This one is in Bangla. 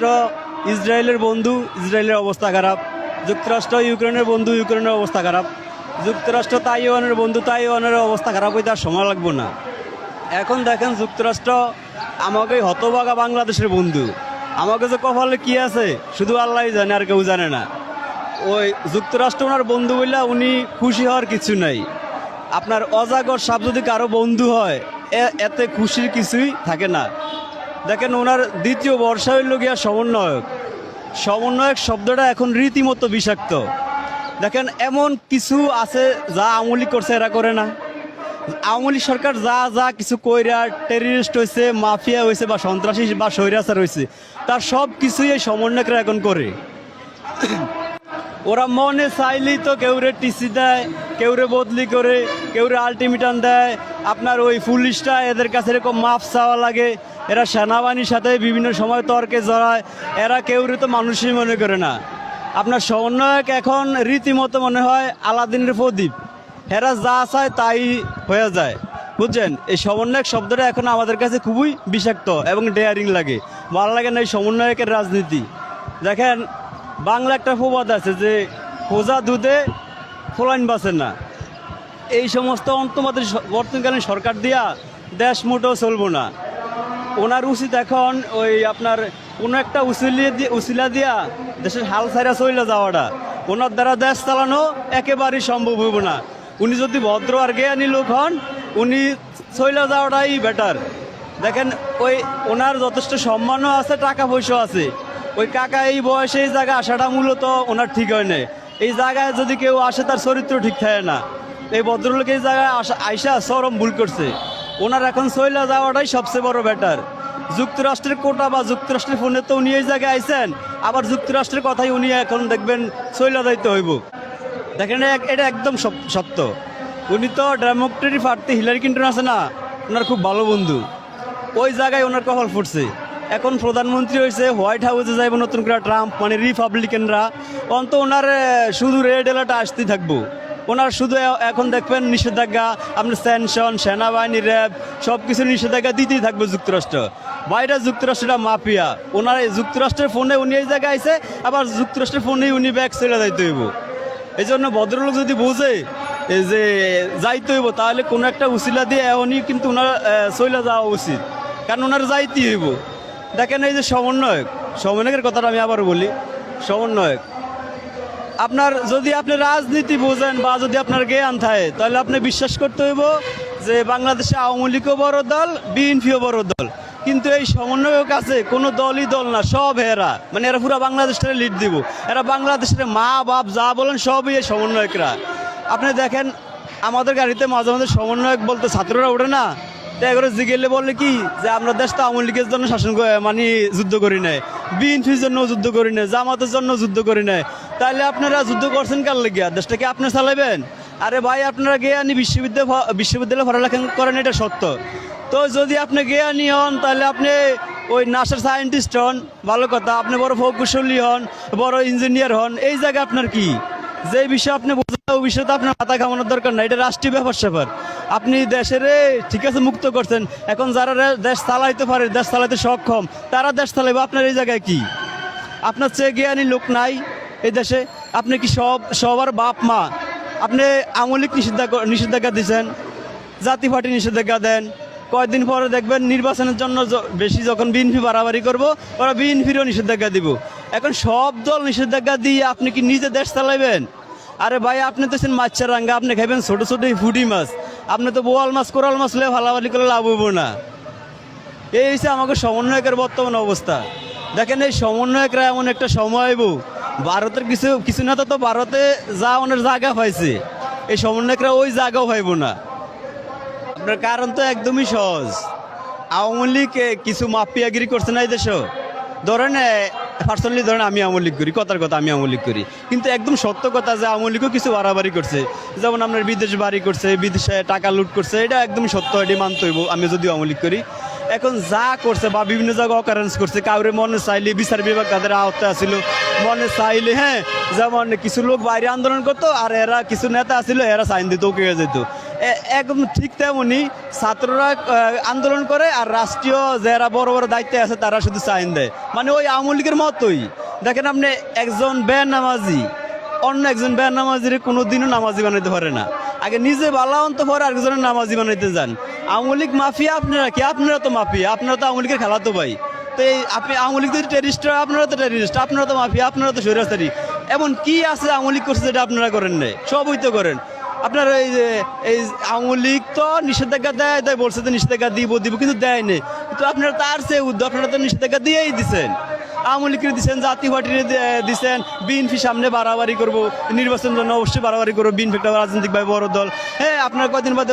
যুক্তরাষ্ট্র ইসরায়েলের বন্ধু, ইসরায়েলের অবস্থা খারাপ। যুক্তরাষ্ট্র ইউক্রেনের বন্ধু, ইউক্রেনের অবস্থা খারাপ। যুক্তরাষ্ট্র তাইওয়ানের বন্ধু, তাইওয়ানের অবস্থা খারাপ হইতে আর সময় লাগবে না। এখন দেখেন যুক্তরাষ্ট্র আমাকে হতভাগা বাংলাদেশের বন্ধু, আমাকে যে কপালে কি আছে শুধু আল্লাহই জানে, আর কেউ জানে না। ওই যুক্তরাষ্ট্র ওনার বন্ধু বললে উনি খুশি হওয়ার কিছু নাই। আপনার অজাগর সাপ যদি কারো বন্ধু হয় এতে খুশির কিছুই থাকে না। দেখেন ওনার দ্বিতীয় বর্ষা হইল গিয়া সমন্বয়ক। সমন্বয়ক শব্দটা এখন রীতিমতো বিষাক্ত। দেখেন এমন কিছু আছে যা আওয়ামী লীগ করছে এরা করে না। আওয়ামী লীগ সরকার যা যা কিছু কইরা টেররিস্ট হয়েছে, মাফিয়া হয়েছে বা সন্ত্রাসী বা স্বৈরাচার হয়েছে, তার সব কিছুই এই সমন্বয়করা এখন করে। ওরা মনে চাইলেই তো কেউরে টিসি দেয়, কেউরে বদলি করে, কেউরে আলটিমেটাম দেয়। আপনার ওই পুলিশটা এদের কাছে এরকম মাফ চাওয়া লাগে। এরা সেনাবাহিনীর সাথে বিভিন্ন সময় তর্কে জড়ায়। এরা কেউরে তো মানুষই মনে করে না। আপনার সমন্বয়ক এখন রীতিমতো মনে হয় আলাদিনের প্রদীপ। এরা যা চায় তাই হয়ে যায়, বুঝছেন? এই সমন্বয়ক শব্দটা এখন আমাদের কাছে খুবই বিষাক্ত এবং ডেয়ারিং লাগে। ভালো লাগে না এই সমন্বয়কের রাজনীতি। দেখেন বাংলা একটা প্রবাদ আছে যে খোঁজা দুধে ফোলাইন বাঁচে না। এই সমস্ত অন্তর্বর্তী বর্তমানকালীন সরকার দিয়া দেশ মোটেও চলবো না। ওনার উচিত এখন ওই আপনার কোনো একটা উসিলা দিয়া দেশের হাল ছাইরা চলে যাওয়াটা। ওনার দ্বারা দেশ চালানো একেবারেই সম্ভব হইব না। উনি যদি ভদ্র আর জ্ঞানী লোক হন, উনি চলে যাওয়াটাই বেটার। দেখেন ওই ওনার যথেষ্ট সম্মানও আছে, টাকা পয়সাও আছে। ওই কাকা এই বয়সে এই জায়গায় আসাটা মূলত ওনার ঠিক হয় না। এই জায়গায় যদি কেউ আসে তার চরিত্র ঠিক থাকে না। এই ভদ্রলোক এই জায়গায় আইসা চরম ভুল করছে। ওনার এখন চলে যাওয়াটাই সবচেয়ে বড় বেটার। যুক্তরাষ্ট্রের কোটা বা যুক্তরাষ্ট্রের ফোনে তো উনি এই জায়গায় আইসেন, আবার যুক্তরাষ্ট্রের কথাই উনি এখন দেখবেন চলে যাইতে হইব। দেখেন এটা একদম সত্য। উনি তো ডেমোক্রেটিক প্রার্থী হিলারি ক্লিন্টন আছে না, ওনার খুব ভালো বন্ধু। ওই জায়গায় ওনার কপাল ফুটছে। এখন প্রধানমন্ত্রী হয়েছে, হোয়াইট হাউসে যাইব নতুন করে ট্রাম্প, মানে রিপাবলিকানরা। অন্ত ওনার শুধু রেড অ্যালার্ট আসতেই থাকবো। ওনার শুধু এখন দেখবেন নিষেধাজ্ঞা, আপনার স্যানশন, সেনাবাহিনী, র্যাব সব কিছু নিষেধাজ্ঞা দিতেই থাকবে যুক্তরাষ্ট্র। বাইরে যুক্তরাষ্ট্রটা মাফিয়া। ওনার যুক্তরাষ্ট্রের ফোনে উনি এই জায়গায় আইসে, আবার যুক্তরাষ্ট্রের ফোনেই উনি ব্যাগ ছেড়ে যাইতে হইব। এই জন্য ভদ্রলোক যদি বুঝে যে যাইতে হইব, তাহলে কোনো একটা উসিলা দিয়ে উনি কিন্তু ওনার চলে যাওয়া উচিত, কারণ ওনার যাইতেই হইব। দেখেন এই যে সমন্বয়কের কথাটা আমি আবার বলি। সমন্বয়ক আপনার যদি আপনি রাজনীতি বোঝেন বা যদি আপনার জ্ঞান থাকে, তাহলে আপনি বিশ্বাস করতে হইব যে বাংলাদেশে আওয়ামী লীগও বড় দল, বিএনপিও বড় দল। কিন্তু এই সমন্বয়ক আছে কোনো দলই দল না, সব এরা, মানে এরা পুরো বাংলাদেশটারে লিড দিব। এরা বাংলাদেশের মা বাপ যা বলেন সবই এই সমন্বয়করা। আপনি দেখেন আমাদের গাড়িতে মাঝে মাঝে সমন্বয়ক বলতে ছাত্ররা ওঠে না, তো এগুলো জিগেলে বলে কি যে আমরা দেশটা আওয়ামী লীগের জন্য শাসন মানে যুদ্ধ করি নাই, বিএনপির জন্য যুদ্ধ করি নাই, জামাতের জন্য যুদ্ধ করি নাই। তাহলে আপনারা যুদ্ধ করছেন কার লেগিয়া? দেশটাকে আপনি চালাবেন? আরে ভাই আপনারা জ্ঞানী বিশ্ববিদ্যালয়ে পড়ালেখা করেন, এটা সত্য। তো যদি আপনি জ্ঞানী হন, তাহলে আপনি ওই নাসার সায়েন্টিস্ট হন, ভালো কথা। আপনি বড় প্রকৌশলী হন, বড় ইঞ্জিনিয়ার হন, এই জায়গায় আপনার কি? যে বিষয় আপনি বোঝেন ওই বিষয়ে তো আপনার মাথা ঘামানোর দরকার নাই। এটা রাষ্ট্রীয় ব্যাপার। আপনি দেশের ঠিক আছে মুক্ত করছেন, এখন যারা দেশ চালাইতে পারে, দেশ চালাইতে সক্ষম, তারা দেশ চালাইবে। আপনার এই জায়গায় কি? আপনার চেয়ে জ্ঞানী লোক নাই এই দেশে? আপনি কি সবার বাপ মা? আপনি আওয়ামী লীগ নিষেধাজ্ঞা দিচ্ছেন, জাতীয় পার্টি নিষেধাজ্ঞা দেন। কয়েকদিন পরে দেখবেন নির্বাচনের জন্য বেশি যখন বিএনপি বাড়াবাড়ি করবো, ওরা বিএনপিরও নিষেধাজ্ঞা দিব। এখন সব দল নিষেধাজ্ঞা দিয়ে আপনি কি নিজে দেশ চালাইবেন? আরে ভাই আপনি তো মাছের রাঙ্গা, আপনি খাইবেন ছোট ছোট ফুটি মাছ। আপনি তো বোয়াল মাছ, কোরাল মাছ লে ভালাবালি করে লাভ হইব না। এই হচ্ছে আমাকে সমন্বয়কের বর্তমান অবস্থা। দেখেন এই সমন্বয়করা এমন একটা সময় আইব, ভারতের কিছু নেতা তো ভারতে যা ওনার জায়গা পাইছে, এই সমন্বয়করা ওই জায়গাও পাইব না। আপনার কারণ তো একদমই সহজ। আওয়ামী লীগ কিছু মাফিয়াগিরি করছে না এই দেশে। ধরেন পার্সোনালি ধরেন আমি আওয়ামী লীগ করি, কথার কথা আমি আওয়ামী লীগ করি, কিন্তু একদম সত্য কথা যে আওয়ামী লীগও কিছু বাড়াবাড়ি করছে। যেমন আপনার বিদেশ বাড়ি করছে, বিদেশে টাকা লুট করছে, এটা একদম সত্য, এটি মানতে হইব আমি যদি আওয়ামী লীগ করি। এখন যা করছে বা বিভিন্ন জায়গায় অকারেন্স করছে, কাউরে মনে চাইলে বিচার বিভাগ তাদের আওতায় আসিল, মনে চাইলে যেমন কিছু লোক বাইরে আন্দোলন করতো, আর এরা কিছু নেতা আসিল, এরা সাইন দিত, ওকে যেত। একদম ঠিক তেমনই ছাত্ররা আন্দোলন করে আর রাষ্ট্রীয় যারা বড় বড় দায়িত্বে আছে তারা শুধু সাইন দেয়, মানে ওই আওয়ামী লীগের মতোই। দেখেন আপনি একজন বেনামাজি অন্য একজন বেনামাজির কোনো দিনও নামাজি বানাইতে পারে না, আগে নিজে বালা অন্ত পরে আরেকজনের নামাজি বানাইতে যান। আওয়ামী লীগ মাফিয়া আপনারা কি? আপনারা তো মাফিয়া, আপনারা তো আওয়ামী লীগের খেলাতো ভাই। তো এই আপনি আওয়ামী লীগ যদি টেরিস্ট, আপনারা তো টেরিস্ট, আপনারা তো মাফিয়া, আপনারা তো স্বৈরাচারী। এমন কি আছে আওয়ামী লীগ করছে যেটা আপনারা করেন নাই? সবই তো করেন আপনারা। এই যে এই আওয়ামী লীগ তো নিষেধাজ্ঞা দেয়, তাই বলছে তো নিষেধাজ্ঞা দিব কিন্তু দেয় নেই। কিন্তু আপনারা তার চেয়ে উদ্যোগ, আপনারা তো নিষেধাজ্ঞা দিয়েই দিচ্ছেন। আওয়ামী লীগের দিচ্ছেন, জাতীয় পার্টির দিচ্ছেন, বিএনপি সামনে বাড়াবাড়ি করবো, নির্বাচনের জন্য অবশ্যই বাড়াবাড়ি করবো, বিএনপি একটা রাজনৈতিকভাবে বড় দল। হ্যাঁ, আপনারা কয়দিন বাদে